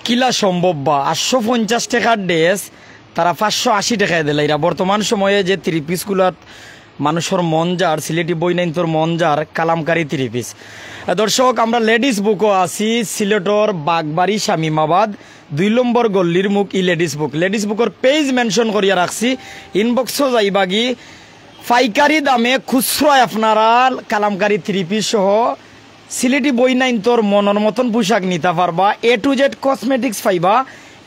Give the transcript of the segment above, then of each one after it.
কিলা সম্ভব বা 850 টাকার ড্রেস তারা 580 টাকায় দিলে। এরা বর্তমান সময়ে যে 3 পিসগুলার মানুষের মন যার সিলেটি বই নাই তোর মন যার কালামকারী 3 পিস। দর্শক আমরা লেডিস বুকও আছি সিলেটর বাগবাড়ি শামিমাবাদ 2 নম্বর গল্লির মুখ ই লেডিস বুকের পেজ মেনশন করিয়া রাখছি। ইনবক্সও যাইবাগি পাইকারি দামে খুচরায় আপনারা কালামকারী 3 পিস সহ সিলেটি বই নাইন তোর মনের মতন পোশাক নিতে পারবা। A to Z কসমেটিক্স পাইবা।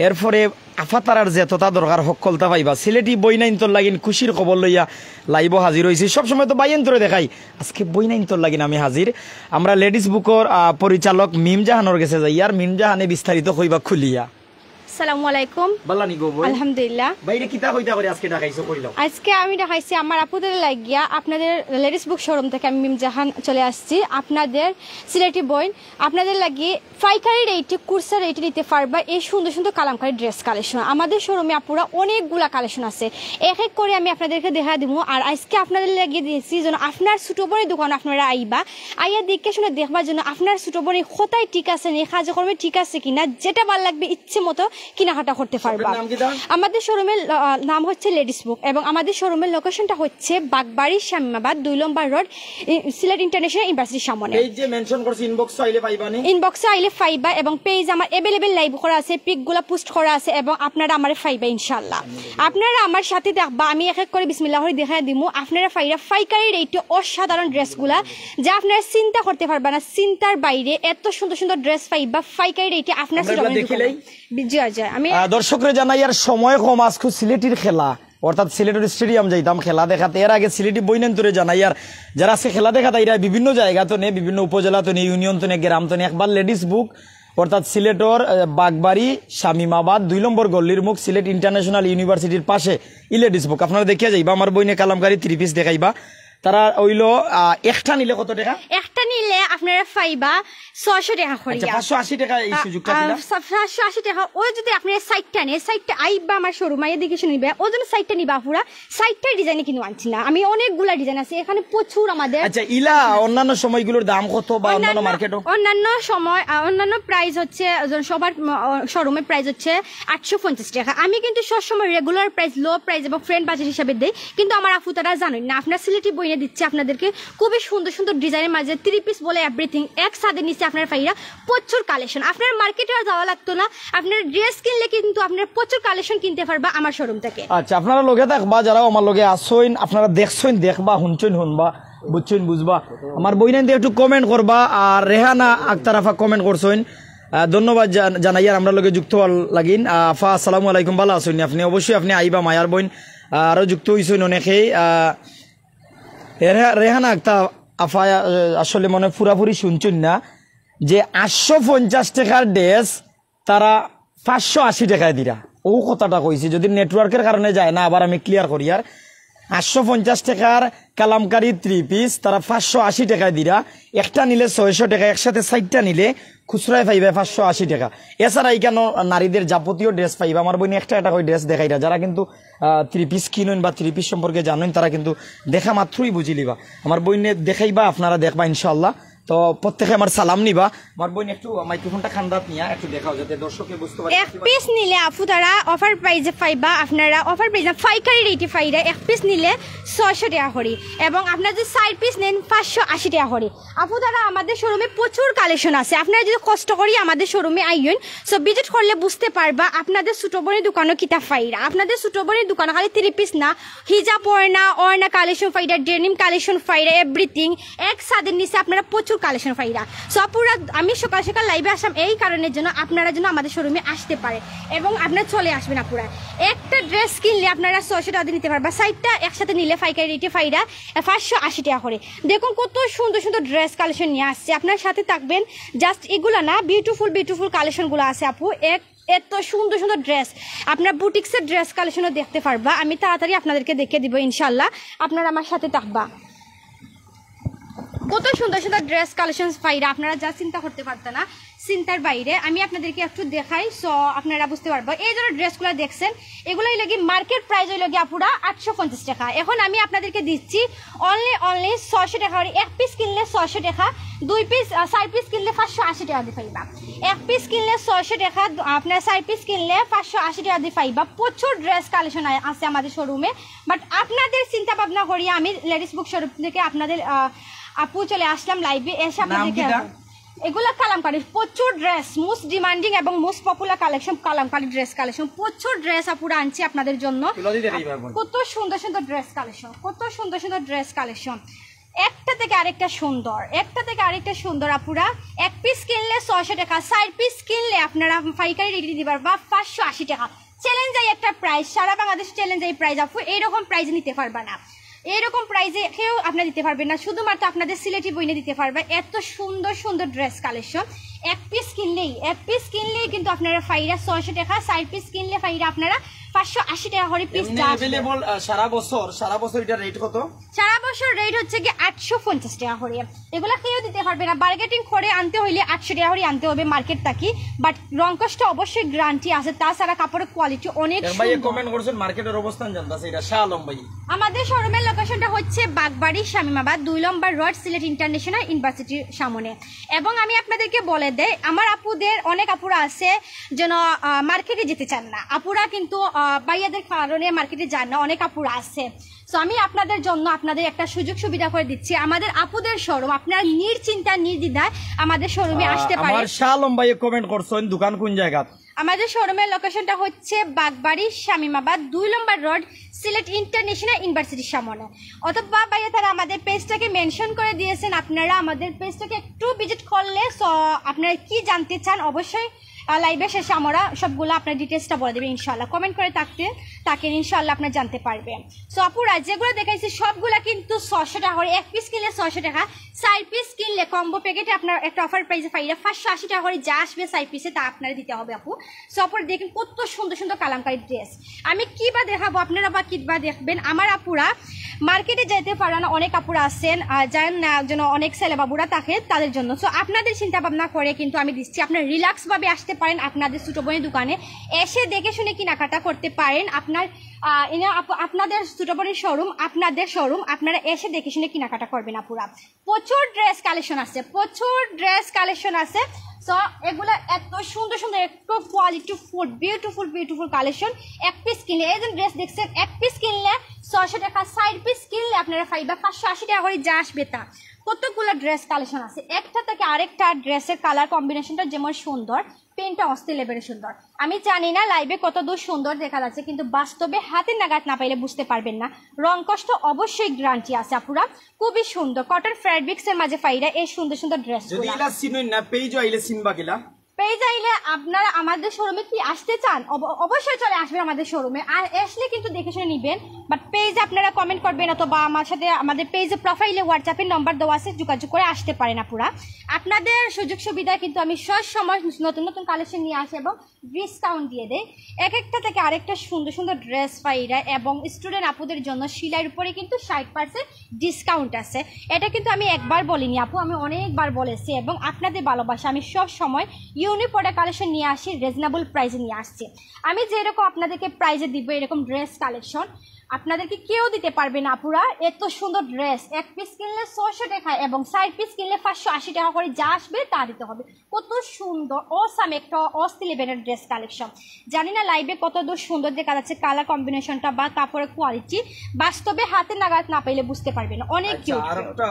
এরপরে আফাতারার যেতটা দরকার সকলতা পাইবা। সিলেটি বই নাইন তোর লাগিন খুশির খবর লইয়া লাইভ হাজির হয়েছি। সবসময় তো বাইন তোরে দেখাই, আজকে বই নাইন তোর লাগিন আমি হাজির। আমরা লেডিস বুকর পরিচালক মিম জাহানোর কাছে যাই। আর মিম জাহানে বিস্তারিত কইবা খুলিয়া। আসসালামু আলাইকুম। বালানি গো বই আলহামদুলিল্লাহ। বাইরে কিতা কইতা করে আজকে দেখাইছো কইলো? আজকে আমি দেখাইছি আমার আপুদের লাগিয়া আপনাদের লেডিস বুক শোরুম থেকে আমি মিম জাহান চলে আসছি। আপনাদের সিলেটি বই আপনাদের লাগি পাইকারি রেটে কুরসা রেটে নিতে পারবা এই সুন্দর সুন্দর কালামকারী ড্রেস কালেকশন। আমাদের শোরুমে আপুরা অনেকগুলা কালেকশন আছে, এক এক করে আমি আপনাদেরকে দেখা দিব। আর আজকে আপনাদের লাগিয়ে দিয়েছি যেন আপনার ছোট বোনের দোকান আপনারা আইবা, আইয়া দেখে শুনে দেখবার জন্য আপনার ছোট বোনের কোথায় ঠিক আছে নি কাজ করবে ঠিক আছে কিনা, যেটা ভালো লাগবে ইচ্ছে মতো কেনাকাটা করতে পারবা। আমাদের শোরুমের নাম হচ্ছে লেডিস বুক এবং আমাদের শোরুমের লোকেশনটা হচ্ছে বাগবাড়ি শামিমাবাদ 2 নম্বর রোড সিলেট ইন্টারন্যাশনাল ইউনিভার্সিটির সামনে। এই যে মেনশন করছি ইনবক্সে আইলে পাইবানি, ইনবক্সে আইলে পাইবা এবং পেজ আমার अवेलेबल লাইভ করা আছে, পিকগুলা পোস্ট করা আছে এবং আপনারা আমারে পাইবা ইনশাআল্লাহ। আপনারা আমার সাথে দেখবা, আমি এক এক করে বিসমিল্লাহ করে দেখাই দিমু। আপনারা পাইরা পাইকারি রেটে অসাধারণ ড্রেসগুলা যা আপনারা চিন্তা করতে পারবা না, চিন্তার বাইরে এত সুন্দর সুন্দর ড্রেস পাইবা পাইকারি রেটে আপনার আমি দর্শকরা জানাই। আর সময় কম, আজকে সিলেটির খেলা অর্থাৎ সিলেটের স্টেডিয়াম যাইতাম খেলা দেখাতে। এর আগে সিলেটি বইনেন তোরে জানাই। আর যারা আজকে খেলা দেখাতে এরা বিভিন্ন জায়গা তো নেই, বিভিন্ন উপজেলা তো নেই, ইউনিয়ন তো নেই, গ্রাম তো নেই। একবার লেডিস বুক অর্থাৎ সিলেটর বাগবাড়ি শামিমাবাদ 2 নম্বর গল্লির মুখ সিলেট ইন্টারন্যাশনাল ইউনিভার্সিটির পাশে ই লেডিস বুক আপনারা দেখিয়া যাইবা। আমার বইনে কালামকারী 3 পিস দেখাইবা। তারা হইল একটা নিলে কত টাকা? একটা নিলে আপনারা পাইবা 600 টাকা করে। 580 টাকা এই সুযোগটা দিলা। 580 টাকা। ওই যদি আপনারা সাইটটা নেন, সাইটটা আইবা আমার শোরুমে দেখে শুনে নিবে। ওই জন্য সাইটটা নিবা পুরা। সাইটটা ডিজাইনে কিন্তু আনছি না আমি, অনেকগুলা ডিজাইন আছে এখানে প্রচুর আমাদের। আচ্ছা ইলা অন্যান্য সময়গুলোর দাম কত বা অন্যান্য মার্কেটও? অন্যান্য সময় অন্যান্য প্রাইস হচ্ছে সবার শোরুমে প্রাইস হচ্ছে 850 টাকা। আমি কিন্তু সব সময় রেগুলার প্রাইস, লো প্রাইস এবং ফ্রেন্ড বাজেট হিসাবে দেই। কিন্তু আমার আপু তারা জানেন না, আপনার সিলেটি বইনে দিচ্ছে আপনাদেরকে খুবই সুন্দর সুন্দর ডিজাইনের মাঝে 3 পিস বলে এভরিথিং এক সাথে নিচে আপনার পাইরা প্রচুর কালেকশন। আপনার মার্কেটে আর যাওয়া লাগতো না, আপনার ড্রেস কিনলে কিন্তু আপনার প্রচুর কালেকশন কিনতে পারবা আমার শোরুম থেকে। আচ্ছা আপনারা লগে থাকবা, যারা আমার লগে আসইন আপনারা দেখছইন দেখবা, শুনছইন শুনবা, বুঝছইন বুঝবা। আমার বইনান দিয়ে একটু কমেন্ট করবা। আর রেহানা আক্তার আফা কমেন্ট করছইন, ধন্যবাদ জানাই। আর আমরা লগে যুক্ত লাগিন। আফা আসসালামু আলাইকুম, ভালো আসইন আপনি? অবশ্যই আপনি আইবা, মায়ার বইন আরো যুক্ত হইছইন অনেকেই। রেহানা আক্তার আফা আসলে মনে পুরাপুরি শুনছেন না যে 850 টাকার ড্রেস তারা 580 টাকায় দিরা। ও কথাটা কইছি, যদি নেটওয়ার্কের কারণে যায় না আবার আমি ক্লিয়ার করি। আর 850 টাকার কালামকারী 3 পিস তারা 580 টাকায় দিরা। একটা নিলে 600 টাকা, একসাথে 4টা নিলে খুচরায় পাইবে 580 টাকা। এছাড়া কেন নারীদের যাবতীয় ড্রেস পাইবে। আমার বইনে একটা একটা করে ড্রেস দেখাইরা, যারা কিন্তু 3 পিস কিনুন বা 3 পিস সম্পর্কে জানেন তারা কিন্তু দেখা মাত্রই বুঝিলিবা। আমার বইনে দেখাইবা, আপনারা দেখবা ইনশাআল্লাহ। তো প্রত্যেকে আমার সালাম নিবা। আমার বইন একটু মাইক্রোফোনটা খান্দাত নিয়া একটু দেখাও যাতে দর্শকে বুঝতে পারে। এক পিস নিলে আপু তারা অফার প্রাইসে পাইবা, আপনারা অফার প্রাইসে পাইকারি রেটে পাইরা। এক পিস নিলে 600 টাকা করে এবং আপনারা যদি 4 পিস নেন 580 টাকা করে। আপু তারা আমাদের শোরুমে প্রচুর কালেকশন আছে, আপনারা যদি কষ্ট করি আমাদের শোরুমে আইয়েন, সো ভিজিট করলে বুঝতে পারবা আপনাদের ছোট বোনের দোকানও কিতা পাইরা। আপনাদের ছোট বোনের দোকানে খালি 3 পিস না, হিজাব ওড়না কালেকশন পাইরা, ডেনিম কালেকশন পাইরা, এভরিথিং এক সাথে নিচে আপনারা প্রচুর কালেকশন পাইরা। সো পুরা আমি সকাল সকাল লাইভে আসলাম এই কারণের জন্য আপনারা যেন আমাদের শোরুমে আসতে পারে এবং আপনারা চলে আসবেন। আপুরা একটা ড্রেস কিনলে আপনারা 600 টাকা দিতে পারবা, 4টা একসাথে নিলে পাইকারি রেটে পাইরা 580 টাকা করে। দেখুন কত সুন্দর সুন্দর ড্রেস কালেকশন নিয়ে আসছে, আপনার সাথে থাকবেন। জাস্ট এগুলা না, বিউটিফুল বিউটিফুল কালেকশনগুলো আছে আপু। এত সুন্দর সুন্দর ড্রেস আপনার বুটিক্সের ড্রেস কালেকশনও দেখতে পারবা। আমি তাড়াতাড়ি আপনাদেরকে দেখে দিব ইনশাল্লাহ, আপনারা আমার সাথে থাকবা। কত সুন্দর সুন্দর ড্রেস কালেকশন পাইরা আপনারা যা চিন্তা করতে পারতেন না। চিন্তার বাইরে। আমি আপনাদেরকে একটু দেখাই, সো আপনারা বুঝতে পারবো। এই ধরনের ড্রেসগুলো দেখছেন, এগুলোই লাগি মার্কেট প্রাইস হইল গিয়ে আপুরা 850 টাকা। এখন আমি আপনাদেরকে দিচ্ছি অনলি 600 টাকা। এক পিস কিনলে 600 টাকা, 2 পিস 4 পিস কিনলে 580 টাকা দিয়ে পাইবা। এক পিস কিনলে 600 টাকা, আপনার 4 পিস কিনলে 580 টাকা দিয়ে পাইবা। প্রচুর ড্রেস কালেকশন আছে আমাদের শোরুমে। বাট আপনাদের চিন্তা ভাবনা করি আমি লেডিস বুক শোরুম থেকে আপনাদের আপু চলে আসলাম লাইভে, এসে আপনাদেরকে এগুলা কালামকারী প্রচুর ড্রেস, মোস্ট ডিমান্ডিং এবং most popular collection Kalamkari dress collection. প্রচুর ড্রেস আপুরা আনছি আপনাদের জন্য। কত সুন্দর সুন্দর ড্রেস কালেকশন, কত সুন্দর সুন্দর ড্রেস কালেকশন, একটা থেকে আরেকটা সুন্দর, একটা থেকে আরেকটা সুন্দর আপুরা। এক পিস কিনলে 600 টাকা, 4 পিস কিনলে আপনারা পাইকারি রেটে দিবার বা 580 টাকা। চ্যালেঞ্জ একটা প্রাইস, সারা বাংলাদেশ চ্যালেঞ্জ এই প্রাইস আপু। এইরকম প্রাইস নিতে পারবা না, এরকম প্রাইজে কেউ আপনার দিতে পারবেন না, শুধুমাত্র আপনাদের সিলেটি বইনে দিতে পারবে। এত সুন্দর সুন্দর ড্রেস কালেকশন। এক পিস কিনলেই কিন্তু আপনারা ফাইরা 600 টাকা, 4 পিস কিনলে ফাইরা আপনারা 580 টাকা করে পিস। সারা বছর এটা রেট কত? সারা বছর রেট হচ্ছে কি 850 টাকা করে। এগুলা কেউ দিতে পারবে না। বার্গেটিং করে আনতে হইলে 800 টাকা করে আনতে হবে মার্কেট থাকি। বাট রং কষ্ট অবশ্যই গ্যারান্টি আছে, তাছাড়া কাপড়ের কোয়ালিটি অনেক সুন্দর। ভাই কমেন্ট করছেন মার্কেটের অবস্থান জানতাছে, এটা শাহ আলম ভাই। আমাদের শোরুমের লোকেশনটা হচ্ছে বাগবাড়ি শামিমাবাদ 2 নম্বর রোড, সিলেট ইন্টারন্যাশনাল ইউনিভার্সিটির সামনে। এবং আমি আপনাদেরকে বলে দেই, আমার আপুদের অনেক আপুরা আছে যেন মার্কেটে যেতে চান না, আপুরা কিন্তু ভাইয়াদের কারণে মার্কেটে যান না, অনেক আপুরা আছে। সো আমি আপনাদের জন্য আপনাদের একটা সুযোগ সুবিধা করে দিচ্ছি। আমাদের আপুদের শোরুম, আপনারা নির্চিন্তা নির্দ্বিধায় আমাদের শোরুমে আসতে পারেন। আমার শাহ আলম ভাই কমেন্ট করছেন দোকান কোন জায়গা? আমাদের শোরুমের লোকেশনটা হচ্ছে বাগবাড়ি শামিমাবাদ 2 নম্বর রোড, সিলেট ইন্টারন্যাশনাল ইউনিভার্সিটির সামনে। অথবা ভাইয়া তারা আমাদের পেজটাকে মেনশন করে দিয়েছেন, আপনারা আমাদের পেজটাকে একটু ভিজিট করলে আপনারা কি জানতে চান অবশ্যই লাইভে শেষে আমরা সবগুলো আপনার ডিটেলসটা বলে দেবেন ইনশাল্লাহ। কমেন্ট করে থাকেন ইনশাল্লাহ আপনার জানতে পারবেন। সো আপুরা যেগুলো দেখাইছি সবগুলা কিন্তু 600 টাকা করে। এক পিস কিনলে 600 টাকা, 4 পিস কিনলে কম্বো প্যাকেটে আপনার একটা অফার প্রাইসে পাইলে 580 টাকা করে যা আসবে 4 পিসে তা আপনারা দিতে হবে আপু। সো আপুরা দেখেন কত সুন্দর সুন্দর কালামকারী ড্রেস। আমি কি বা দেখাবো, আপনারা বা কি বা দেখবেন। আমার আপুরা মার্কেটে যেতে পারে না, অনেক আপুরা আছেন যার জন্য অনেক ছেলে বাবুরা থাকে তাদের জন্য। সো আপনাদের চিন্তা ভাবনা করে কিন্তু আমি দিচ্ছি, আপনারা রিল্যাক্স ভাবে আসতে পারেন আপনাদের ছোট বোনের দোকানে, এসে দেখে শুনে কেনাকাটা করতে পারেন। আপনাদের ছোট বোনের শোরুম, আপনাদের শোরুম, আপনারা এসে দেখে শুনে কেনাকাটা করবেন আপুরা। প্রচুর ড্রেস কালেকশন আছে, প্রচুর ড্রেস কালেকশন আছে। সো এগুলো এত সুন্দর সুন্দর, একটু কোয়ালিটি ফুল বিউটিফুল কালেকশন। এক পিস কিনলে এই যে ড্রেস দেখছেন, এক পিস কিনলে 600 টাকা, 4 পিস কিনলে আপনারা পাইবা 580 টাকা করে যা আসবে তা। কতগুলো ড্রেস কালেকশন আছে, একটা থেকে আরেকটা ড্রেসের কালার কম্বিনেশনটা যেমন সুন্দর, পেনটা অস্থির লেভেলের সুন্দর। আমি জানি না লাইভে কত দূর সুন্দর দেখা যাচ্ছে, কিন্তু বাস্তবে হাতে নাগাদ না পাইলে বুঝতে পারবেন না। রং কষ্ট অবশ্যই গ্যারান্টি আছে আপুরা। খুবই সুন্দর কটন ফ্যাব্রিক্স এর মাঝে পাইরা এই সুন্দর সুন্দর ড্রেস। যদি ইলা চিনুন না পেজ আইলে চিনবা কিলা? পেজ আইলে আপনারা আমাদের শোরুমে কি আসতে চান অবশ্যই চলে আসবেন আমাদের শোরুমে, আর আসলে কিন্তু দেখে শুনে নিবেন। বাট পেজে আপনারা কমেন্ট করবেন অথবা আমার সাথে আমাদের পেজে প্রোফাইলে হোয়াটসঅ্যাপের নম্বর দেওয়া আছে, যোগাযোগ করে আসতে পারেন আপুরা। আপনাদের সুযোগ সুবিধা কিন্তু আমি সব সময় নতুন নতুন কালেকশন নিয়ে আসি এবং ডিসকাউন্ট দিয়ে দেয়। এক একটা থেকে আরেকটা সুন্দর সুন্দর ড্রেস পাইরা, এবং স্টুডেন্ট আপুদের জন্য সেলাইয়ের উপরে কিন্তু 60% ডিসকাউন্ট আছে। এটা কিন্তু আমি একবার বলিনি আপু, আমি অনেকবার বলেছি। এবং আপনাদের ভালোবাসা আমি সব সময় ইউনিক প্রোডাক্ট কালেকশন নিয়ে আসি, রিজনেবল প্রাইসে নিয়ে আসছি। আমি যেরকম আপনাদেরকে প্রাইসে দিব এরকম ড্রেস কালেকশন আপনাদেরকে কেউ দিতে পারবে না আপুরা। এত সুন্দর ড্রেস, এক পিস কিনলে 600 টাকা এবং 4 পিস কিনলে 580 টাকা করে যা আসবে তা দিতে হবে। কত সুন্দর অসাম একটা অস্থির লেভেলের ড্রেস কালেকশন। জানি না লাইভে কত দূর সুন্দর দেখা যাচ্ছে কালার কম্বিনেশনটা বা কাপড়ের কোয়ালিটি, বাস্তবে হাতে নাগাদ না পাইলে বুঝতে পারবেন। অনেক কিউট। আর একটা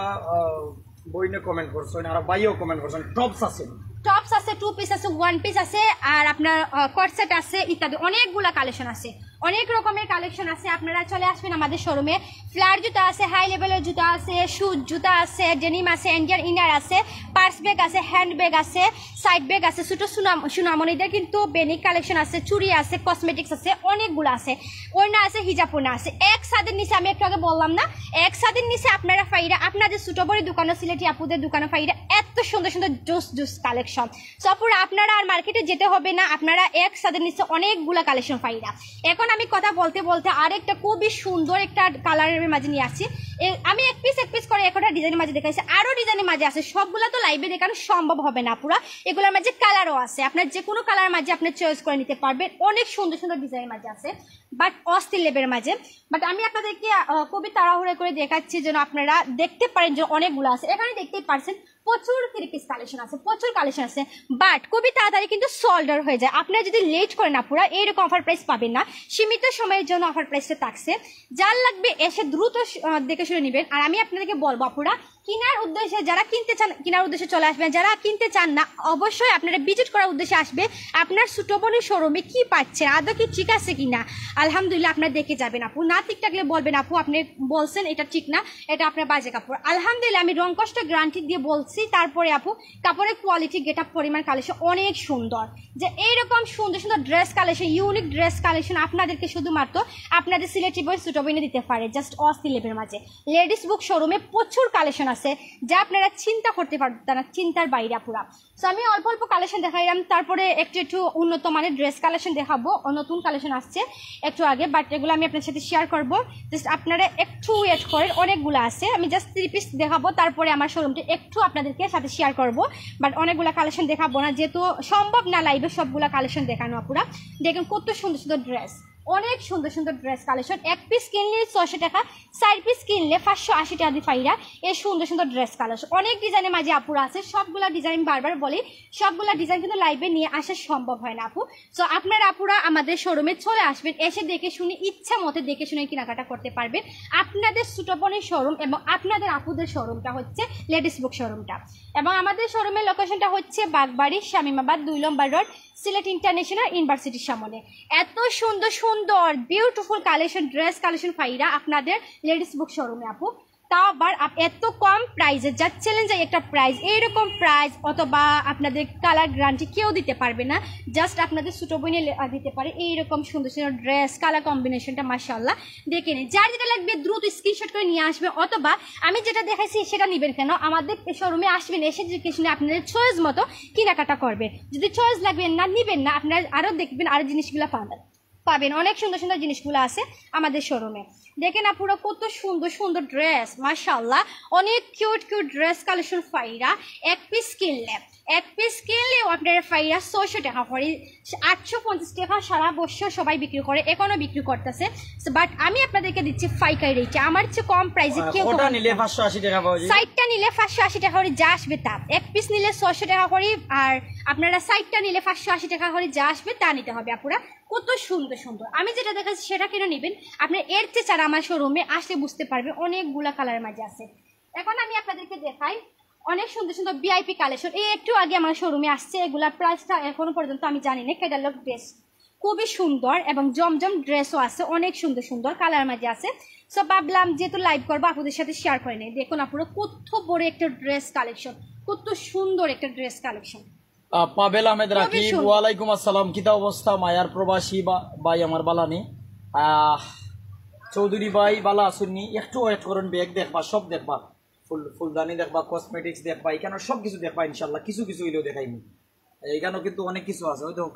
বইনে কমেন্ট করছেন আর ভাইও কমেন্ট করছেন, টপস আছে, টপস আছে, 2 পিস আছে, 1 পিস আছে, আর আপনার কট সেট আছে ইত্যাদি অনেকগুলা কালেকশন আছে, অনেক রকমের কালেকশন আছে। আপনারা চলে আসবেন আমাদের শোরুমে। ফ্ল্যাট জুতা আছে, হাই লেভেলের জুতা আছে, শুজ জুতা আছে, ডেনিম আছে, ইন্ডিয়ান ইনার আছে, পার্স ব্যাগ আছে, হ্যান্ড ব্যাগ আছে, সাইড ব্যাগ আছে, ছোট সুনামনিদের কিন্তু বেনিক কালেকশন আছে, চুড়ি আছে, কসমেটিক্স আছে, অনেকগুলো আছে, ওড়না আছে, হিজাব ওড়না আছে। এক ছাদের নিচে আমি একটু আগে বললাম না, এক ছাদের নিচে আপনারা ফাইরা আপনাদের ছোট বড় দোকানে, সিলেটি আপুদের দোকানে ফাইরা এত সুন্দর সুন্দর জুস কালেকশন। সো আপুরা আপনারা আর মার্কেটে যেতে হবে না, আপনারা এক ছাদের নিচে অনেকগুলা কালেকশন ফাইরা। এখন আমি কথা বলতে বলতে আরেকটা খুবই সুন্দর একটা কালারের মাঝে নিয়ে আসছি। আমি এক পিস করে একটা ডিজাইনের মাঝে দেখাইছি, আরো ডিজাইনের মাঝে আছে, সবগুলা তো লাইভে দেখানো সম্ভব হবে না পুরা। এগুলোর মাঝে কালারও আছে, আপনার যে কোনো কালার মাঝে আপনি চয়েস করে নিতে পারবেন। অনেক সুন্দর সুন্দর ডিজাইনের মাঝে আছে, বাট অস্থির লেভেলের মাঝে। বাট আমি আপনাদেরকে খুবই তাড়াহুড়ো করে দেখাচ্ছি যেন আপনারা দেখতে পারেন যে অনেকগুলো আছে। এখানে দেখতেই পারছেন প্রচুর 3 পিস কালেকশন আছে, প্রচুর কালেকশন আছে, বাট খুবই তাড়াতাড়ি কিন্তু সোল্ড আউট হয়ে যায়। আপনারা যদি লেট করেন না পুরা এইরকম অফার প্রাইস পাবেন না। সীমিত সময়ের জন্য অফার প্রাইসটা থাকছে, যার লাগবে এসে দ্রুত দেখে শুনে নেবেন। আর আমি আপনাদেরকে বলবো আপুরা, কেনার উদ্দেশ্যে যারা কিনতে চান কেনার উদ্দেশ্যে চলে আসবেন, যারা কিনতে চান না অবশ্যই আপনারা ভিজিট করার উদ্দেশ্যে আসবে। আপনার সুটবনের শোরুমে কি পাচ্ছেন, আদৌ কি ঠিক আছে কিনা আলহামদুলিল্লাহ আপনারা দেখে যাবেন। আপু না ঠিক থাকলে বলবেন আপু আপনি বলছেন এটা ঠিক না, এটা আপনার বাজে কাপড়। আলহামদুলিল্লাহ আমি রং কষ্ট গ্যারান্টি দিয়ে বলছি। তারপরে আপু কাপড়ের কোয়ালিটি, গেটআপ, পরিমাণ, কালেকশন অনেক সুন্দর। যে এইরকম সুন্দর সুন্দর dress collection, unique dress collection আপনাদেরকে শুধুমাত্র আপনাদের সিলেটি বই সুটবনে দিতে পারে, জাস্ট অস্থির লেভেলের মাঝে। লেডিস বুক শোরুমে প্রচুর কালেকশন আছে যা আপনারা চিন্তা করতে পারবেন না, চিন্তার বাইরে পুরা। সো আমি অল্প অল্প কালেকশন দেখাইলাম, তারপরে একটু উন্নত মানের ড্রেস কালেকশন দেখাবো। নতুন কালেকশন আসছে একটু আগে, বাট এগুলো আমি আপনার সাথে শেয়ার করবো। জাস্ট আপনারা একটু ওয়েট করেন, অনেকগুলো আছে। আমি জাস্ট 3 পিস দেখাবো, তারপরে আমার শোরুমটি একটু আপনাদেরকে সাথে শেয়ার করবো। বাট অনেকগুলো কালেকশন দেখাবো না, যেহেতু সম্ভব না লাইভে সবগুলো কালেকশন দেখানো। পুরা দেখেন কত সুন্দর সুন্দর ড্রেস, অনেক সুন্দর সুন্দর ড্রেস কালেকশন। 1 পিস কিনলে 600 টাকা, 4 পিস কিনলে 580 টাকা দিয়ে পাইরা এই সুন্দর সুন্দর ড্রেস কালেকশন। অনেক ডিজাইনের মাঝে আপুরা আছে, সবগুলা ডিজাইন বারবার বলি, সবগুলা ডিজাইন কিন্তু লাইভে নিয়ে আসা সম্ভব হয় না আপু। সো আপনারা আপুরা আমাদের শোরুমে চলে আসবেন, এসে দেখে শুনে ইচ্ছা মতো দেখে শুনে কেনাকাটা করতে পারবেন। আপনাদের সুটবনের শোরুম এবং আপনাদের আপুদের শোরুমটা হচ্ছে লেডিস বুক শোরুমটা, এবং আমাদের শোরুমের লোকেশনটা হচ্ছে বাগবাড়ি, শামীমাবাদ, 2 নম্বর রোড, সিলেট ইন্টারন্যাশনাল ইউনিভার্সিটির সামনে। এত সুন্দর সুন্দর বিউটিফুল কালেকশন, ড্রেস কালেকশন পাইরা আপনাদের লেডিস বুক শোরুমে আপু। তাও আবার এত কম প্রাইসে যাচ্ছিলেন যে একটা প্রাইস, এইরকম প্রাইস অথবা আপনাদের কালার গ্যারান্টি কেউ দিতে পারবে না, জাস্ট আপনাদের ছোটো বোনে দিতে পারে। এইরকম সুন্দর সুন্দর ড্রেস কালার কম্বিনেশনটা মাশাআল্লাহ দেখে নিন। যার যেটা লাগবে দ্রুত স্ক্রিনশট করে নিয়ে আসবে, অথবা আমি যেটা দেখাইছি সেটা নেবেন কেন, আমাদের শোরুমে আসবেন, এসে দেখে শুনে আপনাদের চয়েস মতো কেনাকাটা করবেন। যদি চয়েস লাগবে না নিবেন না, আপনারা আরও দেখবেন আরও জিনিসগুলো পাবেন। অনেক সুন্দর সুন্দর জিনিসগুলো আছে আমাদের শোরুমে। দেখেন আপুরা কত সুন্দর সুন্দর ড্রেস মাশাআল্লাহ, অনেক cute cute dress collection Faira. 1 piece কিনলেও আপনারা ফাইরা 600 টাকা করে, 850 টাকা সারা বছর সবাই বিক্রি করে, এখনো বিক্রি করতেছে। বাট আমি আপনাদেরকে দিচ্ছি পাইকারি রেটে, আমার চেয়ে কম প্রাইসে কেউ নিলে 580 টাকা পাওয়া যায়, 60টা নিলে 580 টাকা করে যা আসবে তা। 1 পিস নিলে 600 টাকা করে, আর আপনারা 60টা নিলে 580 টাকা করে যা আসবে তা নিতে হবে আপুরা। কত সুন্দর সুন্দর, আমি যেটা দেখাচ্ছি সেটা কিনে নেবেন। আপনি এর চেয়ে ছাড়া আমার শোরুমে আসলে বুঝতে পারবেন অনেকগুলা কালারের মাঝে আছে। এখন আমি আপনাদেরকে দেখাই অনেক সুন্দর সুন্দর ভিআইপি কালেকশন। এই একটু আগে আমার শোরুমে আসছে, এগুলার প্রাইসটা এখনো পর্যন্ত আমি জানি না। ক্যাটালগ ড্রেস খুবই সুন্দর এবং জমজম ড্রেসও আছে, অনেক সুন্দর সুন্দর কালার মাঝে আছে। সো ভাবলাম যেহেতু লাইভ করবো আপনাদের সাথে শেয়ার করে নেই। দেখুন আপনারা কত বড় একটা ড্রেস কালেকশন, কত সুন্দর একটা ড্রেস কালেকশন। পাবেল আহমেদ রাকিব, ওয়ালাইকুম আসসালাম। কিতা অবস্থা মায়ার প্রবাসী ভাই আমার বালানি চৌধুরী ভাই বালা আসুননি, একটু ওয়েট করুন। ব্যাগ দেখবা, সব দেখবা, ফুলদানি দেখবা, কসমেটিক্স দেখবা, এখানে সব কিছু দেখবা ইনশাল্লাহ। কিছু কিছু হইলেও দেখাইনি, এখানেও কিন্তু অনেক কিছু আছে। ওই দেখো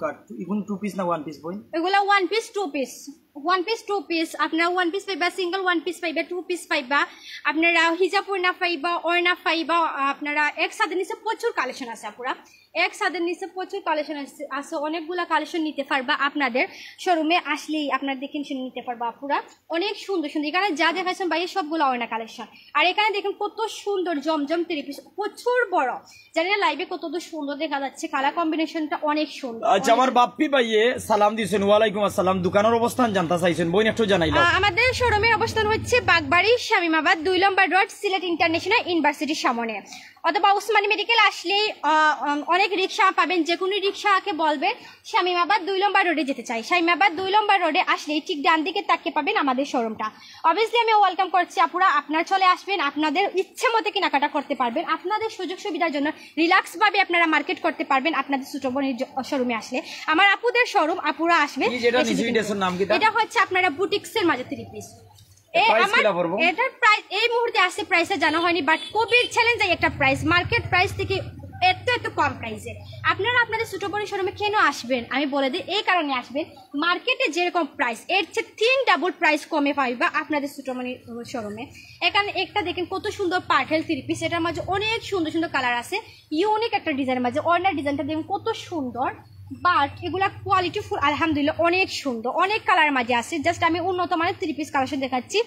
এখন 2 পিস না 1 পিস বই, এগুলা 1 পিস 2 পিস, 1 পিস 2 পিস। আপনারা 1 পিস পাইবা, সিঙ্গেল 1 পিস পাইবা, 2 পিস পাইবা, আপনারা হিজাব ওড়না পাইবা, ওড়না পাইবা। আপনারা একসাথে নিচে প্রচুর কালেকশন আছে আপুরা, একসাথে নিচে প্রচুর কালেকশন আছে, অনেকগুলা কালেকশন নিতে পারবা। আপনাদের শোরুমে আসলেই আপনারা দেখে নিতে পারবা আপুরা, অনেক সুন্দর সুন্দর। এখানে যা দেখাচ্ছেন ভাই সবগুলো ওড়না কালেকশন। আর এখানে দেখুন কত সুন্দর জমজম 3 পিস, প্রচুর বড়। জানি না লাইভে কত সুন্দর দেখা যাচ্ছে, কালার কম্বিনেশনটা অনেক সুন্দর। আচ্ছা আমার বাপ্পি ভাইয়ে সালাম দিয়েছেন, ওয়ালাইকুম আসসালাম। দোকানের অবস্থান জানতে চাইছেন, বই একটু জানাইলাম। আমাদের শোরুমের অবস্থান হচ্ছে বাগবাড়ি, শামীমাবাদ, 2 নম্বর রোড, সিলেট ইন্টারন্যাশনাল ইউনিভার্সিটির সামনে। অথবা উসমানী মেডিকেল আসলেই অনেক রিক্সা পাবেন, যে কোনো রিক্সাকে বলবেন শামীমাবাদ 2 নম্বর রোডে যেতে চাই। শামীমাবাদ 2 নম্বর রোডে আসলেই ঠিক ডান দিকে তাকিয়ে পাবেন আমাদের শোরুমটা। অবভিয়াসলি আমি ওয়েলকাম করছি আপুরা, আপনারা চলে আসবেন, আপনাদের ইচ্ছে মতো কেনাকাটা করতে পারবেন। আপনাদের সুযোগ সুবিধার জন্য রিল্যাক্স ভাবে আপনারা মার্কেট করতে পারবেন আপনাদের সুটবনের শোরুমে আসলে। আমার আপুদের শোরুম, আপুরা আসবেন। এটা হচ্ছে আপনারা বুটিক্সের মাঝে 3 পিস। এটার প্রাইস এই মুহূর্তে আসছে, প্রাইসে জানা হয়নি, বাট খুবই চ্যালেঞ্জিং একটা প্রাইস, মার্কেট প্রাইস থেকে এত কম প্রাইসে। আপনারা আপনাদের ছোট বড় শোরুমে কেন আসবেন আমি বলে দিই, এই কারণে আসবেন, মার্কেটে যেরকম প্রাইস এর চেয়ে 3 ডাবল প্রাইস কমে পাইবা আপনাদের ছোট মানে শোরুমে। এখানে একটা দেখেন কত সুন্দর পার্টেল 3 পিস, এটার মাঝে অনেক সুন্দর সুন্দর কালার আছে, ইউনিক একটা ডিজাইনের মাঝে। অর্নার ডিজাইনটা দেখুন কত সুন্দর, বাট এগুলা কোয়ালিটি ফুল আলহামদুলিল্লাহ অনেক সুন্দর, অনেক কালার মাঝে আছে। জাস্ট আমি উন্নত মানের 3 পিস কালেকশন দেখাচ্ছি,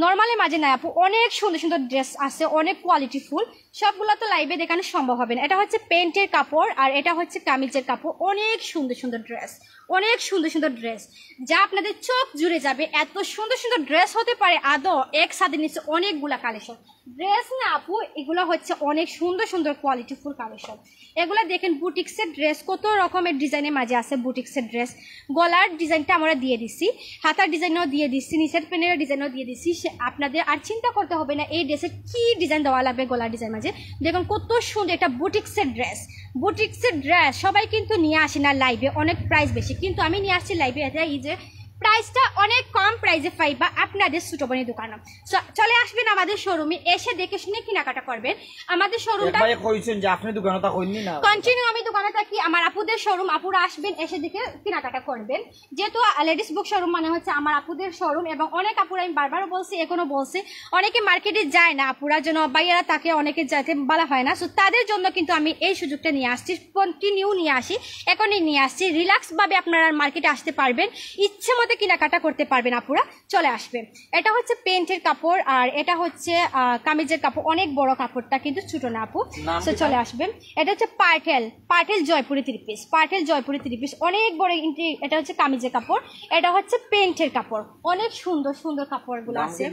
নর্মালি মাঝে না আপু, অনেক সুন্দর সুন্দর ড্রেস আছে, অনেক কোয়ালিটি ফুল, সবগুলো তো লাইভে দেখানো সম্ভব হবে না। এটা হচ্ছে প্যান্টের কাপড় আর এটা হচ্ছে কামিজের কাপড়, অনেক সুন্দর সুন্দর ড্রেস, অনেক সুন্দর সুন্দর ড্রেস, যা আপনাদের চোখ জুড়ে যাবে। এত সুন্দর সুন্দর ড্রেস হতে পারে আদৌ একসাথে নিচে অনেকগুলা কালেকশন ড্রেস না আপু, এগুলো হচ্ছে অনেক সুন্দর সুন্দর কোয়ালিটি ফুল কালেকশন। এগুলা দেখেন বুটিক্সের ড্রেস, কত রকমের ডিজাইনের মাঝে আছে বুটিক্সের ড্রেস। গলার ডিজাইনটা আমরা দিয়ে দিচ্ছি, হাতার ডিজাইনও দিয়ে দিচ্ছি, নিচের প্যানেলের ডিজাইনও দিয়ে দিচ্ছি। আপনাদের আর চিন্তা করতে হবে না এই ড্রেসের কি ডিজাইন দেওয়া লাগবে গলার ডিজাইন মাঝে। দেখুন কত সুন্দর একটা বুটিক্সের ড্রেস, বুটিক্সের ড্রেস সবাই কিন্তু নিয়ে আসে না লাইভে, অনেক প্রাইস বেশি, কিন্তু আমি নিয়ে আসছি লাইভে এটা এই যে প্রাইসটা অনেক কম প্রাইসে পাইবা আপনাদের ছোট বোনের দোকানে। চলে আসবেন আমাদের শোরুমে, এসে দেখে শুনে কেনাকাটা করবেন। আমাদের শোরুমটা কন্টিনিউ আমি দোকানে থাকি, আমার আপুদের শোরুম, আপুরা আসবেন এসে দেখে কেনাকাটা করবেন। যেহেতু লেডিস বুক শোরুম মানে হচ্ছে আমার আপুদের শোরুম, এবং অনেক আপুরা আমি বারবারও বলছি এখনো বলছি অনেকে মার্কেটে যায় না, আপুরা যেন বাইরেরা তাকে অনেকে যাইতে বলা হয় না, সো তাদের জন্য কিন্তু আমি এই সুযোগটা নিয়ে আসছি, কন্টিনিউ নিয়ে আসি, এখনই নিয়ে আসছি। রিল্যাক্স ভাবে আপনারা মার্কেটে আসতে পারবেন, ইচ্ছে মতো কেনাকাটা করতে পারবেন, আপুরা চলে আসবেন। এটা হচ্ছে প্যান্টের কাপড় আর এটা হচ্ছে কামিজের কাপড়, অনেক বড় কাপড়টা কিন্তু ছোট না আপু, তো চলে আসবেন। এটা হচ্ছে পার্টেল জয়পুরি 3 পিস, পার্টেল জয়পুরি 3 পিস, অনেক বড়। এটা হচ্ছে কামিজের কাপড়, এটা হচ্ছে প্যান্টের কাপড়, অনেক সুন্দর সুন্দর কাপড়গুলো আছে।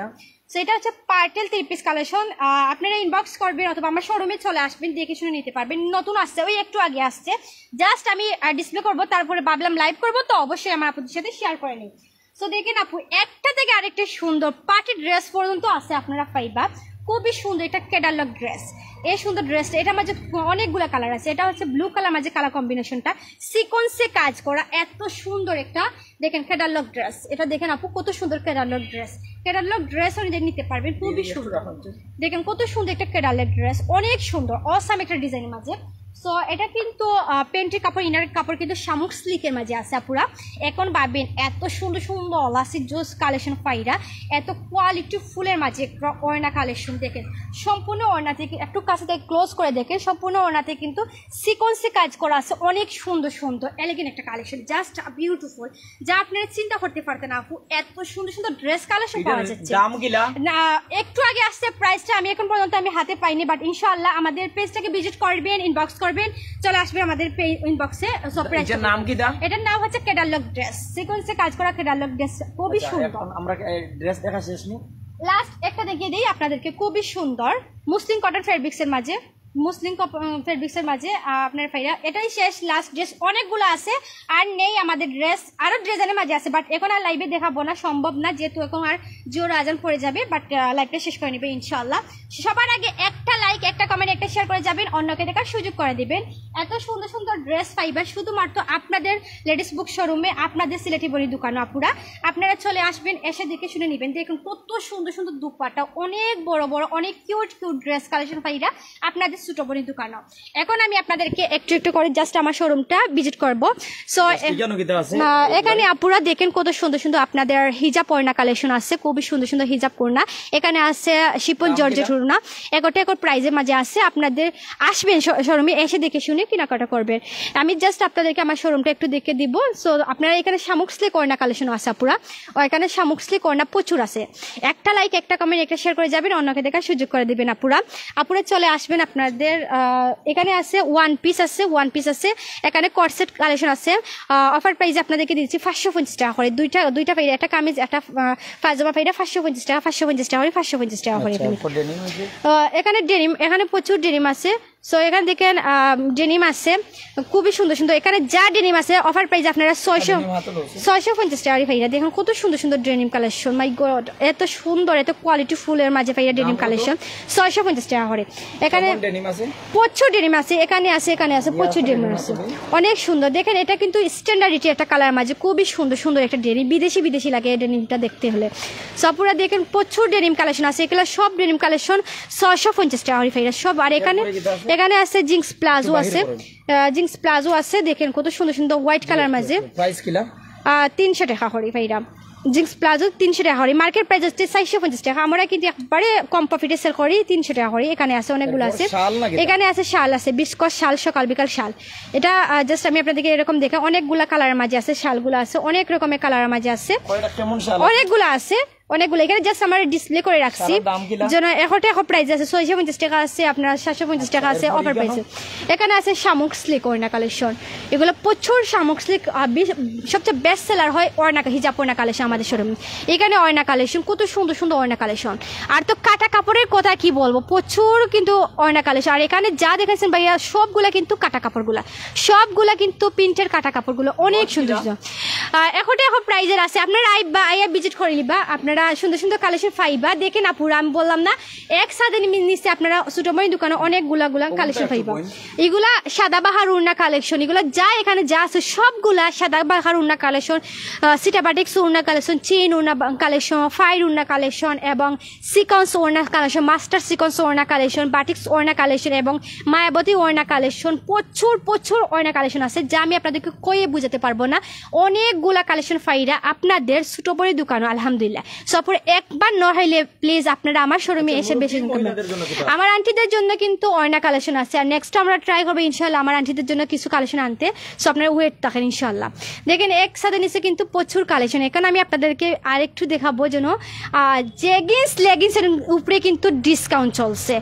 সেটা হচ্ছে পার্টেল 3 পিস কালেকশন। আপনারা ইনবক্স করবেন অথবা আমার শোরুমে চলে আসবেন, দেখে শুনে নিতে পারবেন। নতুন আসছে, ওই একটু আগে আসছে, জাস্ট আমি ডিসপ্লে করবো, তারপরে ভাবলাম লাইভ করবো, তো অবশ্যই আমার আপুদের সাথে শেয়ার করে নিই। সো দেখেন আপু, একটা থেকে আরেকটা সুন্দর পার্টি ড্রেস পর্যন্ত আছে আপনারা পাইবা, খুবই সুন্দর একটা ক্যাটালগ ড্রেস। এই সুন্দর ড্রেসটা, এটার মাঝে অনেকগুলো কালার আছে। এটা হচ্ছে ব্লু কালার মাঝে কালার কম্বিনেশনটা সিকোয়েন্সে কাজ করা, এত সুন্দর একটা দেখেন ক্যাটালগ ড্রেস। এটা দেখেন আপু কত সুন্দর ক্যাটালগ ড্রেস, ক্যাটালগ ড্রেস অনুযায়ী নিতে পারবেন, খুবই সুন্দর। দেখেন কত সুন্দর একটা ক্যাটালগ ড্রেস, অনেক সুন্দর অসাম একটা ডিজাইনের মাঝে। সো এটা কিন্তু প্যান্টের কাপড়, ইনার কাপড় কিন্তু শামুক সিল্কের মাঝে আছে আপুরা। এখন ভাবেন এত সুন্দর সুন্দর অলাসি জোস কালেকশন পাইরা, এত কোয়ালিটি ফুলের মাঝে একটা ওড়না কালেকশন দেখেন, সম্পূর্ণ ওড়না থেকে একটু কাছে থেকে ক্লোজ করে দেখেন, সম্পূর্ণ ওড়নাতে কিন্তু সিকোয়েন্সে কাজ করা আছে, অনেক সুন্দর সুন্দর এলিগেন্ট একটা কালেকশন, জাস্ট বিউটিফুল, যা আপনারা চিন্তা করতে পারতেন আপু, এত সুন্দর সুন্দর ড্রেস কালেকশন পাওয়া যাচ্ছে। না একটু আগে আসছে প্রাইসটা, আমি এখন পর্যন্ত আমি হাতে পাইনি, বাট ইনশাআল্লাহ আমাদের পেজটাকে ভিজিট করবেন, ইনবক্স করবেন, চলে আসবে আমাদের ইনবক্সে। এটার নাম কি? এটার নাম হচ্ছে ক্যাটালগ ড্রেস, সিকোয়েন্সে কাজ করা ক্যাটালগ ড্রেস, খুবই সুন্দর। আমরা ড্রেস দেখা শেষ নি, লাস্ট একটা দেখিয়ে দিই আপনাদেরকে, খুবই সুন্দর মুসলিম কটন ফেব্রিক্সের মাঝে, মুসলিম ফেব্রিক্সের মাঝে আপনার ফাইরা, এটাই শেষ, লাস্ট ড্রেস অনেকগুলো আছে আর নেই আমাদের ড্রেস, আরো ডিজাইনের মাঝে আছে, বাট এখন আর লাইভে দেখাবো না, সম্ভব না, যেহেতু এখন আর জোর আজান পড়ে যাবে, বাট লাইভটা শেষ করে নেবে ইনশাআল্লাহ। সবার আগে একটা লাইক, একটা কমেন্ট, একটা শেয়ার করে যাবেন, অন্যকে দেখার সুযোগ করে দিবেন। এত সুন্দর সুন্দর ড্রেস পাইবা শুধুমাত্র আপনাদের লেডিস বুক শোরুমে, আপনাদের সিলেটি বড়ি দোকান আপুরা, আপনারা চলে আসবেন, এসে দেখে শুনে নেবেন। দেখুন কত সুন্দর সুন্দর দুপাট্টা, অনেক বড় বড়, অনেক কিউট কিউট ড্রেস কালেকশন পাইরা আপনাদের ছোট বড়ি দোকানও। এখন আমি আপনাদেরকে একটু একটু করে জাস্ট আমার শোরুমটা ভিজিট করব। সো এখানে আপুরা দেখেন কত সুন্দর সুন্দর আপনাদের হিজাব ওড়না কালেকশন আছে, খুবই সুন্দর সুন্দর হিজাব ওড়না, এখানে আছে শিপন জর্জেট ওড়না, একটা একটা প্রাইজের মাঝে আছে। আপনাদের আসবেন শোরুমে, এসে দেখে শুনে কেনাকাটা করবেন। আমি জাস্ট আপনাদেরকে আমার শোরুমটা একটু দেখে দিব। সো আপনারা এখানে শামুক সিল্ক ওড়না কালেকশন আছে আপুরা, এখানে শামুক সিল্ক ওড়না প্রচুর আছে। একটা লাইক, একটা কমেন্ট, একটা শেয়ার করে যাবেন, অন্যকে দেখার সুযোগ করে দিবেন আপুরা। আপুরা চলে আসবেন, আপনাদের এখানে আছে ওয়ান পিস আছে, ওয়ান পিস আছে, এখানে কটসেট কালেকশন আছে। অফার প্রাইসে আপনাদেরকে দিচ্ছি 550 টাকা করে, দুইটা পাইরা, একটা কামিজ একটা পায়জামা পাইরা 550 টাকা, 550 টাকা করে, 550 টাকা করে। এখানে ডেনিম, এখানে প্রচুর ডেনিম আছে। সো এখানে দেখেন ডেনিম আছে খুবই সুন্দর সুন্দর, এখানে যা ডেনিম আছে অফার প্রাইস আপনারা 650 টাকা পাইরা। দেখুন কত সুন্দর সুন্দর ডেনিম কালেকশন, মাই গড এত সুন্দর, এত কোয়ালিটি ফুলের মাঝে পাইরা ডেনিম কালেকশন 650 টাকা করে। এখানে প্রচুর ডেনিম আছে, এখানে আছে, এখানে আছে, প্রচুর ডেনিম আছে, অনেক সুন্দর। দেখেন এটা কিন্তু স্ট্যান্ডার্ডিটি একটা কালার মাঝে, খুবই সুন্দর সুন্দর একটা ডেনিম, বিদেশি বিদেশি লাগে এই ডেনিমটা দেখতে হলে। সব পুরা দেখেন প্রচুর ডেনিম কালেকশন আছে, এগুলো সব ডেনিম কালেকশন 650 টাকা করে পাইরা সব। আর এখানে আছে জিন্স প্লাজো আছে, জিন্স প্লাজো আছে দেখেন কত সুন্দর সুন্দর হোয়াইট কালার মাঝে। প্রাইস কিলা 300 টাকা করে ভাইরা। জিন্স প্লাজো 300 টাকা করে, মার্কেট প্রাইস হচ্ছে 450 টাকা। আমরা কিন্তু একবারে কম প্রফিটে সেল করি 300 টাকা করে। এখানে আছে অনেকগুলো আছে, এখানে আছে শাল আছে, বিস্কস শাল, সকাল বিকাল শাল। এটা জাস্ট আমি আপনাদেরকে এরকম দেখে অনেকগুলা কালারের মাঝে আছে, শালগুলো আছে অনেক রকমের কালারের মাঝে আছে, অনেকগুলো আছে অনেকগুলো। এখানে জাস্ট আমরা ডিসপ্লে করে রাখছি যেন এখন প্রাইস আছে 650 টাকা আছে, আপনার 750 টাকা আছে অফার প্রাইসে। এখানে আছে শামুক স্লিক ওড়না কালেকশন, এগুলো প্রচুর শামুক স্লিক সবচেয়ে বেস্ট সেলার হয় ওড়না হিজাব ওড়না কালেকশন আমাদের শোরুমে। এখানে ওড়না কালেকশন কত সুন্দর সুন্দর ওড়না কালেকশন। আর তো কাটা কাপড়ের কথা কি বলবো, প্রচুর কিন্তু ওড়না কালেকশন। আর এখানে যা দেখেছেন ভাইয়া সবগুলা কিন্তু কাটা কাপড়গুলা, সবগুলা কিন্তু প্রিন্টের কাটা কাপড়গুলো অনেক সুন্দর সুন্দর। এখন প্রাইজের আছে, আপনারা আইয়া ভিজিট করে নিবা, আপনারা সুন্দর সুন্দর কালেকশন পাইবা। দেখেন আপুরা আমি বললাম না একসাথে নিচে আপনারা ছোটমণি দোকানে অনেকগুলা কালেকশন পাইবা। এগুলা সাদাবাহার উড়না কালেকশন, এগুলা যা এখানে যা আছে সবগুলা সাদাবাহার উড়না কালেকশন, সিটাবাটিক্স উড়না কালেকশন, চেইন উড়না কালেকশন, ফাইর উড়না কালেকশন এবং সিকন্স ওড়না কালেকশন, মাস্টার সিকন্স ওড়না কালেকশন, বাটিক্স ওড়না কালেকশন এবং মায়াবতী ওড়না কালেকশন। প্রচুর প্রচুর ওড়না কালেকশন আছে যা আমি আপনাদেরকে কয়ে বুঝাতে পারবো না। অনেকগুলা কালেকশন ফাইরা আপনাদের ছোটমণি দোকানে আলহামদুলিল্লাহ। সপর একবার ন হইলে প্লিজ আপনারা আমার শোরুমে এসে বেশি আমার আন্টিদের জন্য কিন্তু ওড়না কালেকশন আছে। আর নেক্সট আমরা ট্রাই করবো ইনশাল্লাহ আমার আন্টিদের জন্য কিছু কালেকশন আনতে। সো আপনারা ওয়েট থাকেন ইনশাল্লাহ। দেখেন একসাথে নিচে কিন্তু প্রচুর কালেকশন। এখানে আমি আপনাদেরকে আরেকটু দেখাবো যেন জেগিন্স লেগিংসের উপরে কিন্তু ডিসকাউন্ট চলছে,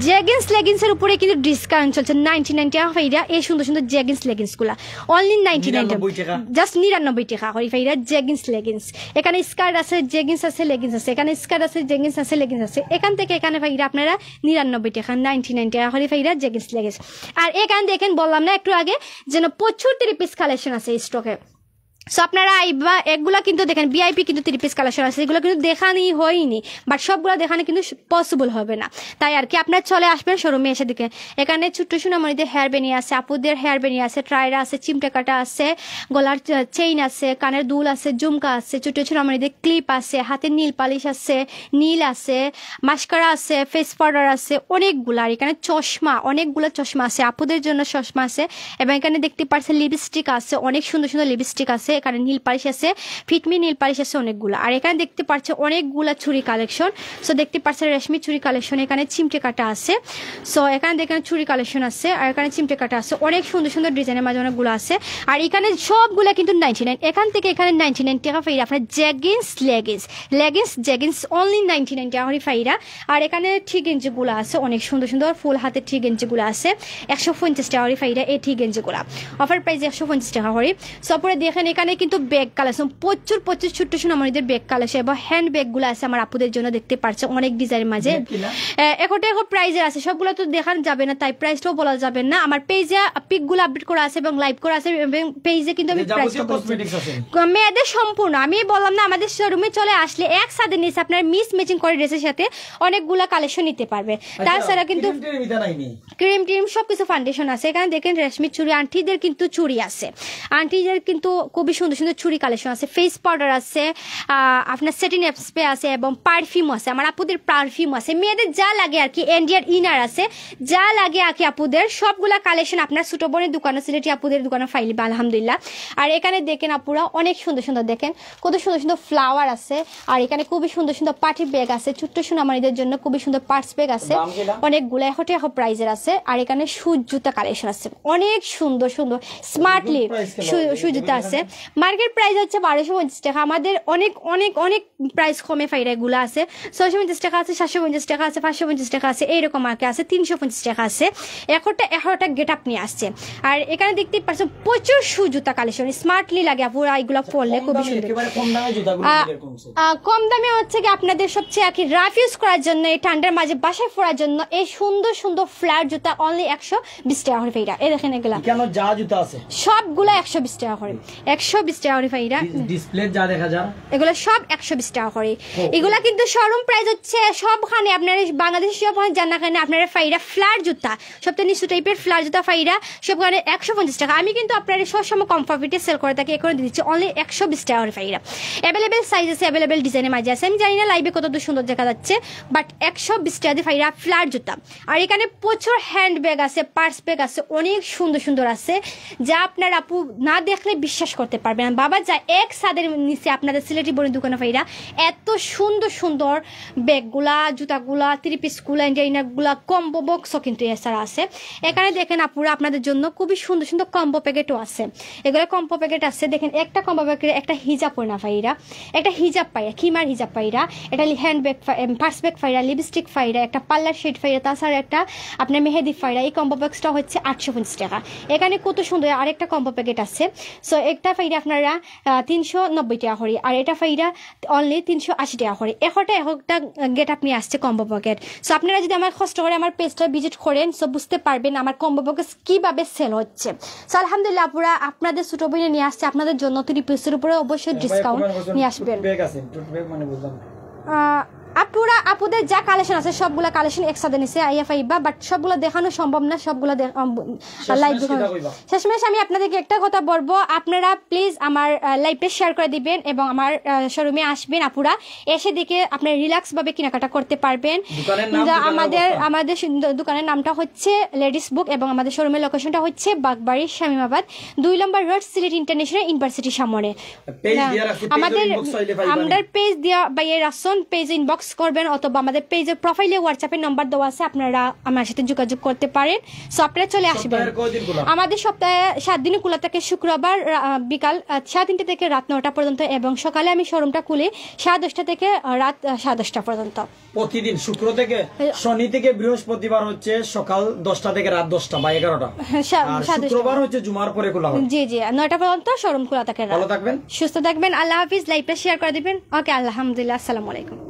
জেগিন্স লেগিংসের উপরে কিন্তু ডিসকাউন্ট চলছে 99 টাকা ফাইরা। এই সুন্দর সুন্দর জেগিন্স লেগিংস গুলা অনলি 99 টাকা, জাস্ট 99 টাকা করে ফাইরা জেগিন্স লেগিংস। এখানে স্কার্ট আছে, জেগিন্স আছে, লেগিংস আছে, এখানে স্কার্ট আছে, জেগিন্স আছে, লেগিংস আছে। এখান থেকে এখানে ফাইরা আপনারা 99 টাকা 99 টাকা করে ফাইরা জেগিন্স লেগিংস। আর এখানে দেখেন বললাম না একটু আগে যেন প্রচুর 3 পিস কালেকশন আছে স্টকে। সো আপনারা আইবা এগুলা কিন্তু দেখেন ভিআইপি কিন্তু 3 পিস কালেকশন আছে, এগুলো কিন্তু দেখানি হয়নি, বাট সবগুলো দেখানো কিন্তু পসিবল হবে না। তাই আর কি আপনারা চলে আসবেন শোরুমে এসে দেখে। এখানে ছোট্ট সোনামণিদের হেয়ার বেনি আছে, আপুদের হেয়ার বেনি আছে, ট্রাইরা আছে, চিমটা কাটা আছে, গলার চেইন আছে, কানের দুল আছে, ঝুমকা আছে, ছোট্ট সোনামণিদের ক্লিপ আছে, হাতের নীল পালিশ আছে, নীল আছে, মাস্কারা আছে, ফেস পাউডার আছে অনেকগুলা। আর এখানে চশমা, অনেকগুলো চশমা আছে, আপুদের জন্য চশমা আছে। এবং এখানে দেখতে পাচ্ছেন লিপস্টিক আছে, অনেক সুন্দর সুন্দর লিপস্টিক আছে। এখানে নীল পালিশ আছে, ফিটমি নীল পালিশ আছে অনেকগুলো। আর এখানে দেখতে পাচ্ছে অনেকগুলা চুড়ি কালেকশন। সো দেখতে পাচ্ছেন রেশমি চুড়ি কালেকশন, এখানে চিমটে কাটা আছে। সো এখানে দেখেন চুড়ি কালেকশন আছে, আর এখানে চিমটে কাটা আছে, অনেক সুন্দর সুন্দর ডিজাইনের মাঝে অনেকগুলো আছে। আর এখানে সবগুলা কিন্তু 99, এখান থেকে এখানে 99 টাকা ফাইরা আপনার jeggings leggings, leggings jeggings only 99 টাকা করে ফাইরা। আর এখানে ঠিক গেঞ্জিগুলো আছে অনেক সুন্দর সুন্দর ফুল হাতের ঠিক গেঞ্জিগুলো আছে 150 টাকা করে ফাইরা। এই ঠিক গেঞ্জিগুলো অফার প্রাইস 150 টাকা করে। সপরে দেখেন এখানে কিন্তু ব্যাগ কালেকশন প্রচুর প্রচুর ছোট্ট সোনামণিদের ব্যাগ কালেকশন এবং হ্যান্ড ব্যাগগুলো আছে আমার আপুদের জন্য দেখতে পাচ্ছে অনেক ডিজাইনের মাঝে। এখন প্রাইজের আছে, সবগুলো তো দেখানো যাবে না তাই প্রাইসটাও বলা যাবে না। আমার পেজে পিকগুলো আপডেট করা আছে এবং লাইভ করা আছে এবং পেজে কিন্তু আমি প্রাইসটা মেয়েদের সম্পূর্ণ আমি বললাম না আমাদের শোরুমে চলে আসলে একসাথে নিচে আপনার মিস ম্যাচিং করে ড্রেসের সাথে অনেকগুলা কালেকশন নিতে পারবে। তাছাড়া কিন্তু ক্রিম টিম সবকিছু ফাউন্ডেশন আছে। এখানে দেখেন রেশমি চুড়ি, আন্টিদের কিন্তু চুড়ি আছে, আন্টিদের কিন্তু খুবই সুন্দর সুন্দর চুড়ি কালেকশন আছে, ফেস পাউডার আছে, আপনার সেটিং স্প্রে আছে এবং পারফিউম আছে। আমার আপুদের পারফিউম আছে, মেয়েদের যা লাগে আর কি, ইন্ডিয়ার ইনার আছে, যা লাগে আর কি আপুদের সবগুলা কালেকশন আপনার ছোট বোনের দোকানে, সিলেটি আপুদের দোকানে ফাইলিবা আলহামদুলিল্লাহ। আর এখানে দেখেন আপুরা অনেক সুন্দর সুন্দর দেখেন কত সুন্দর সুন্দর ফ্লাওয়ার আছে। আর এখানে খুবই সুন্দর সুন্দর পার্টি ব্যাগ আছে, ছোট্ট সোনামণিদের জন্য খুবই সুন্দর পার্স ব্যাগ আছে অনেকগুলো 100 টাকা প্রাইজের আছে। আর এখানে শুজ জুতা কালেকশন আছে অনেক সুন্দর সুন্দর স্মার্টলি শুজ জুতা আছে। মার্কেট প্রাইস হচ্ছে 1250 টাকা, আমাদের অনেক অনেক অনেক প্রাইস কমে ফাইরা এগুলো আছে 650 টাকা আছে, 750 টাকা আছে, 550 টাকা আছে, এইরকম আর কি আছে, 350 টাকা আছে। 100টা গেট আপ নিয়ে আসছে। আর এখানে দেখতে পাচ্ছ প্রচুর শু জুতা কালেকশন স্মার্টলি লাগে পুরো এগুলো পরলে খুবই সুন্দর। কম দামে হচ্ছে কি আপনাদের সবচেয়ে আর কি রাফ ইউজ করার জন্য, এই ঠান্ডার মাঝে বাসায় পরার জন্য এই সুন্দর সুন্দর ফ্ল্যাট জুতা অনলি 120 টাকা করে ফাইরা। এই দেখেন এগুলা কেন যা জুতা আছে সবগুলা 120 টাকা করে, 120 120 টাকা করে ফাইরা ডিসপ্লে যা দেখা যায় এগুলো সব 120 টাকা করে এগুলা কিন্তু শোরুম প্রাইস হচ্ছে সবখানে আপনার বাংলাদেশ সবখানে জানা কেন আপনারা ফাইরা ফ্ল্যাট জুতা সবটা নিচু টাইপের ফ্ল্যাট জুতা ফাইরা সবখানে 150 টাকা আমি কিন্তু আপনার সবসময় কম প্রফিটে সেল করে থাকি এখন দিচ্ছি অনলি 120 টাকা করে ফাইরা অ্যাভেলেবেল সাইজ আছে অ্যাভেলেবেল ডিজাইনের মাঝে আছে আমি জানি না লাইভে কত সুন্দর দেখা যাচ্ছে বাট 120 টাকা দিয়ে ফাইরা ফ্ল্যাট জুতা আর এখানে প্রচুর হ্যান্ড ব্যাগ আছে পার্স ব্যাগ আছে অনেক সুন্দর সুন্দর আছে যা আপনার আপু না দেখলে বিশ্বাস করতে পারবেন না বাবা যা এক ছাদের নিচে আপনাদের সিলেটি বড় দোকানে ফাইরা এত সুন্দর সুন্দর ব্যাগগুলা জুতাগুলা 3 পিসগুলা ইন্ডিয়ানারগুলা কম্বো বক্সও কিন্তু এছাড়া আছে এখানে দেখেন আপুরা আপনাদের জন্য খুবই সুন্দর সুন্দর কম্বো প্যাকেটও আছে এগুলো কম্বো প্যাকেট আছে দেখেন একটা কম্বো প্যাকেটে একটা হিজাব পরে না ফাইরা একটা হিজাব পাইরা খিমার হিজাব পাইরা এটা handbag purse bag Faira lipstick Faira একটা পার্লার শেড ফাইরা তাছাড়া একটা আপনার মেহেদি ফাইরা এই কম্বো বক্সটা হচ্ছে 850 টাকা এখানে কত সুন্দর আরেকটা কম্বো প্যাকেট আছে সো একটা ফাইরা আপনারা 390 টাকা করে আর এটা ফাইরা অনলি 380 টাকা করে একটা গেট আপনি আসছে কম্বো প্যাকেট সো আপনারা যদি আমার কষ্ট করে আমার পেজটা ভিজিট করেন সো বুঝতে পারবেন আমার কম্বো প্যাকেজ কিভাবে সেল হচ্ছে সো আলহামদুলিল্লাহ আপুরা আপনাদের ছোট বইনে নিয়ে আসছে আপনাদের জন্য 3 পিসের উপরে অবশ্যই ডিসকাউন্ট নিয়ে আসবেন আপুরা আপুদের যা কালেকশন আছে সবগুলা কালেকশন একসাথে নিছে আইএফআইবা বাট সবগুলো দেখানো সম্ভব না সবগুলো লাইভ শেষমেশ আমি আপনাদেরকে একটা কথা বলবো আপনারা প্লিজ আমার লাইভটা শেয়ার করে দিবেন এবং আমার শোরুমে আসবেন আপুরা এসে দেখে আপনি রিল্যাক্স ভাবে কেনাকাটা করতে পারবেন আমাদের দোকানের নামটা হচ্ছে লেডিস বুক এবং আমাদের শোরুমের লোকেশনটা হচ্ছে বাগবাড়ি শামিমাবাদ 2 নম্বর রোড সিলেট ইন্টারন্যাশনাল ইউনিভার্সিটির সামনে আমাদের পেজ দিয়া বাইরে রাসন পেজ ইনবক্স করবেন অথবা আমাদের পেজের প্রোফাইলে হোয়াটসঅ্যাপের নাম্বার দেওয়া আছে আপনারা আমার সাথে যোগাযোগ করতে পারেন সো আপনারা চলে আসবেন আমাদের সপ্তাহে 7 দিন খোলা থাকে শুক্রবার বিকাল 3:30 থেকে রাত 9টা পর্যন্ত এবং সকালে আমি শোরুমটা খুলি 10:30 থেকে রাত 10:30 পর্যন্ত প্রতিদিন শুক্র থেকে শনি থেকে বৃহস্পতিবার হচ্ছে সকাল 10টা থেকে রাত 10টা বা 11টা আর শুক্রবার হচ্ছে জুমার পরে খোলা হয় জি জি 9টা পর্যন্ত শোরুম খোলা থাকে ভালো থাকবেন সুস্থ থাকবেন আল্লাহ হাফেজ লাইভটা শেয়ার করে দিবেন ওকে আলহামদুলিল্লাহ আসসালামু আলাইকুম